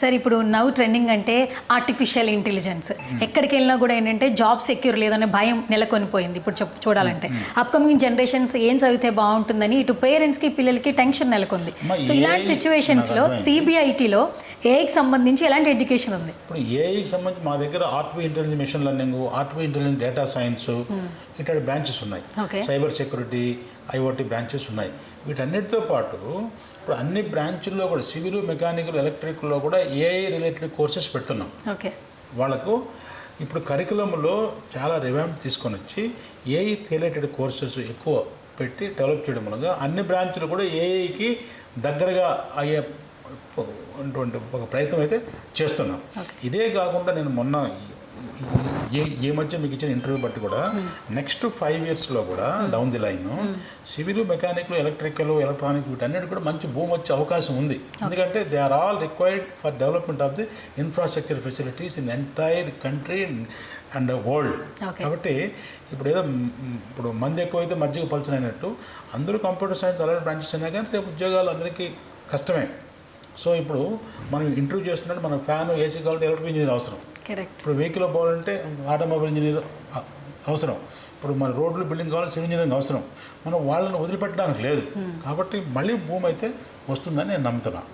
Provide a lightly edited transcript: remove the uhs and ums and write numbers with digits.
Sir ఇప్పుడు now trending అంటే artificial intelligence ఎక్కడికి వెళ్ళినా కూడా ఏంటంటే జాబ్ సెక్యూర్ లేదనే భయం నెలకొనిపోయింది. ఇప్పుడు చూడాలంటే అప్కమింగ్ జనరేషన్స్ ఏం చదివితే బాగుంటుందని ఇటు పేరెంట్స్కి పిల్లలకి టెన్షన్ నెలకొంది. సో ఇలాంటి సిచ్యువేషన్స్లో సిబిఐటీలో ఏఐకి సంబంధించి ఎలాంటి ఎడ్యుకేషన్ ఉంది? ఇప్పుడు ఏఐకి సంబంధించి మా దగ్గర artificial intelligence, machine learning, artificial intelligence, data science ఇట్లాంటి బ్రాంచెస్ ఉన్నాయి. సైబర్ సెక్యూరిటీ, ఐఓటీ బ్రాంచెస్ ఉన్నాయి. వీటన్నిటితో పాటు ఇప్పుడు అన్ని బ్రాంచుల్లో కూడా సివిల్, మెకానికల్, ఎలక్ట్రికల్లో కూడా ఏఐ రిలేటెడ్ కోర్సెస్ పెడుతున్నాం. ఓకే, వాళ్ళకు ఇప్పుడు కరికులంలో చాలా రివాంప్ తీసుకొని వచ్చి ఏఐ రిలేటెడ్ కోర్సెస్ ఎక్కువ పెట్టి డెవలప్ చేయడం వల్ల అన్ని బ్రాంచులు కూడా ఏఐకి దగ్గరగా అయ్యే ఒక ప్రయత్నం అయితే చేస్తున్నాం. ఇదే కాకుండా నేను మొన్న ఈ మధ్య మీకు ఇచ్చిన ఇంటర్వ్యూ బట్టి కూడా నెక్స్ట్ 5 yearsలో కూడా down the line civil, mechanical, electrical, electronic వీటన్నిటి కూడా మంచి భూమి వచ్చే అవకాశం ఉంది. ఎందుకంటే they are all required for development of the infrastructure facilities in entire country and world. కాబట్టి ఇప్పుడు మంది ఎక్కువైతే మధ్యకు పలచనైనట్టు అందరూ కంప్యూటర్ సైన్స్ అలాంటి బ్రాంచెస్ అయినా కానీ రేపు ఉద్యోగాలు అందరికీ కష్టమే. సో ఇప్పుడు మనం ఇంటర్వ్యూ చేస్తున్నట్టు మన ఫ్యాన్, ఏసీ కావాలంటే ఎలక్ట్రికల్ ఇంజనీర్ అవసరం. ఇప్పుడు వెహికల్ పోవాలంటే ఆటోమొబైల్ ఇంజనీర్ అవసరం. ఇప్పుడు మన రోడ్లు, బిల్డింగ్ కావాలంటే సివిల్ ఇంజనీరింగ్ అవసరం. మనం వాళ్ళని వదిలిపెట్టడానికి లేదు. కాబట్టి మళ్ళీ భూమి అయితే వస్తుందని నేను నమ్ముతున్నాను.